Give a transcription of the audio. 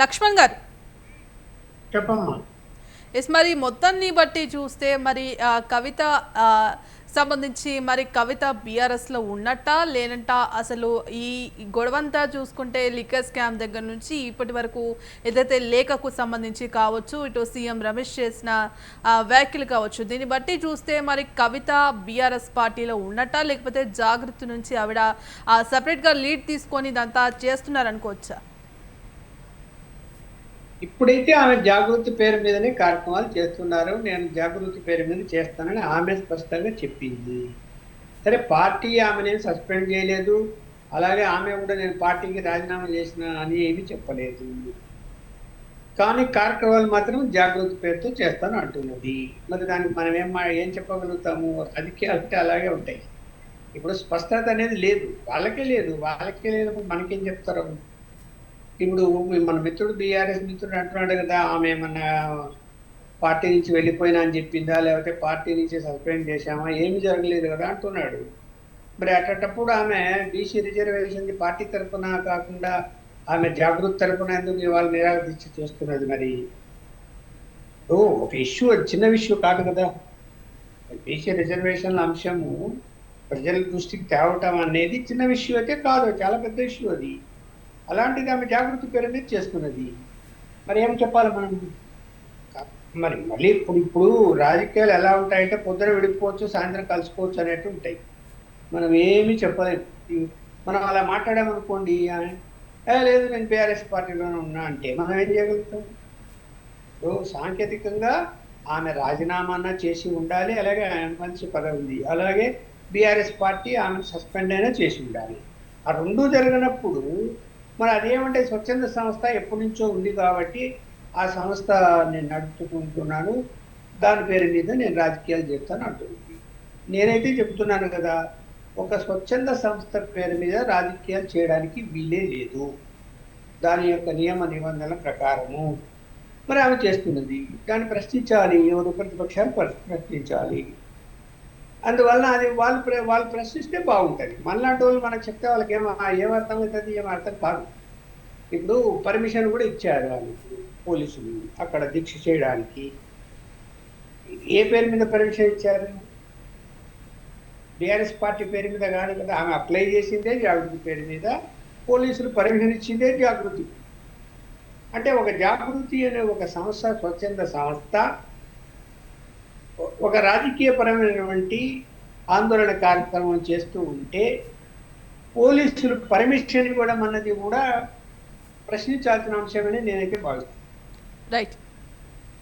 లక్ష్మణ్ గారు, చెప్పమ్మా. ఎస్, మరి మొత్తాన్ని బట్టి చూస్తే మరి కవిత సంబంధించి మరి కవిత బీఆర్ఎస్లో ఉన్నట్టా లేనంటా, అసలు ఈ గొడవంతా చూసుకుంటే లిక్కర్ స్కామ్ దగ్గర నుంచి ఇప్పటి వరకు ఏదైతే లేఖకు సంబంధించి కావచ్చు, ఇటు సీఎం రమేష్ చేసిన వ్యాఖ్యలు కావచ్చు, దీన్ని బట్టి చూస్తే మరి కవిత బీఆర్ఎస్ పార్టీలో ఉన్నట్టా లేకపోతే జాగృతి నుంచి ఆవిడ సపరేట్గా లీడ్ తీసుకొని ఇదంతా చేస్తున్నారనుకోవచ్చా? ఇప్పుడైతే ఆమె జాగృతి పేరు మీదనే కార్యక్రమాలు చేస్తున్నారు. నేను జాగృతి పేరు మీద చేస్తానని ఆమె స్పష్టంగా చెప్పింది. సరే, పార్టీ ఆమెను సస్పెండ్ చేయలేదు, అలాగే ఆమె కూడా నేను పార్టీకి రాజీనామా చేసిన అని ఏమీ చెప్పలేదు. కానీ కార్యక్రమాలు మాత్రం జాగృతి పేరుతో చేస్తాను అంటున్నది. మరి దానికి మనం ఏం చెప్పగలుగుతాము? రాజకీయాలు అంటే అలాగే ఉంటాయి. ఇప్పుడు స్పష్టత అనేది లేదు, వాళ్ళకే లేనప్పుడు మనకేం చెప్తారు? ఇప్పుడు మన మిత్రుడు బీఆర్ఎస్ మిత్రుడు అంటున్నాడు కదా, ఆమె మన పార్టీ నుంచి వెళ్ళిపోయినా అని చెప్పిందా, లేకపోతే పార్టీ నుంచి సస్పెండ్ చేశామా, ఏమి జరగలేదు కదా అంటున్నాడు. మరి అట్టప్పుడు ఆమె బీసీ రిజర్వేషన్ పార్టీ తరఫున కాకుండా ఆమె జాగృతి తరఫున ఎందుకు ఇవాళ నిరాదీక్ష చేస్తున్నది? మరి ఒక ఇష్యూ, చిన్న ఇష్యూ కాదు కదా. బీసీ రిజర్వేషన్ల అంశము ప్రజల దృష్టికి తేవటం అనేది చిన్న విషయం అయితే కాదు, చాలా పెద్ద ఇష్యూ అది. అలాంటిది ఆమె జాగృతి పేరు మీద చేస్తున్నది. మరి ఏం చెప్పాలి మనం? మరి మళ్ళీ ఇప్పుడు రాజకీయాలు ఎలా ఉంటాయంటే పొద్దున విడిపోవచ్చు, సాయంత్రం కలుసుకోవచ్చు అనేట్టు ఉంటాయి. మనం ఏమీ చెప్పలేము. మనం అలా మాట్లాడామనుకోండి, లేదు నేను బీఆర్ఎస్ పార్టీలోనే ఉన్నా అంటే మనం ఏం చేయగలుగుతాం? సాంకేతికంగా ఆమె రాజీనామా చేసి ఉండాలి, అలాగే మంచి పదవి ఉంది, అలాగే బీఆర్ఎస్ పార్టీ ఆమెను సస్పెండ్ అయినా చేసి ఉండాలి. ఆ రెండూ జరిగినప్పుడు మరి అదేమంటే స్వచ్ఛంద సంస్థ ఎప్పటి నుంచో ఉంది కాబట్టి ఆ సంస్థ నేను నడుపుకుంటున్నాను, దాని పేరు మీద నేను రాజకీయాలు చేస్తాను అంటుంది. నేనైతే చెప్తున్నాను కదా, ఒక స్వచ్ఛంద సంస్థ పేరు మీద రాజకీయాలు చేయడానికి వీలే లేదు, దాని యొక్క నియమ నిబంధనల ప్రకారము. మరి ఆమె చేస్తున్నది, దాన్ని ప్రశ్నించాలి, ఎవరు ప్రతిపక్షాలు ప్రశ్నించాలి. అందువలన అది వాళ్ళు ప్రశ్నిస్తే బాగుంటుంది. మనలాంటి వాళ్ళు మనకు చెప్తే వాళ్ళకి ఏం అర్థమవుతుంది, ఏం అర్థం కాదు. ఇప్పుడు పర్మిషన్ కూడా ఇచ్చారు వాళ్ళు పోలీసులు అక్కడ దీక్ష చేయడానికి. ఏ పేరు మీద పర్మిషన్ ఇచ్చారు? బీఆర్ఎస్ పార్టీ పేరు మీద కాదు కదా. ఆమె అప్లై చేసిందే జాగృతి పేరు మీద, పోలీసులు పర్మిషన్ ఇచ్చిందే జాగృతి. అంటే ఒక జాగృతి అనే ఒక సంస్థ, స్వచ్ఛంద సంస్థ, ఒక రాజకీయపరమైనటువంటి ఆందోళన కార్యక్రమం చేస్తూ ఉంటే పోలీసులు పర్మిషన్ ఇవ్వడం అన్నది కూడా ప్రశ్నించాల్సిన అంశమని నేనైతే భావిస్తాను. రైట్.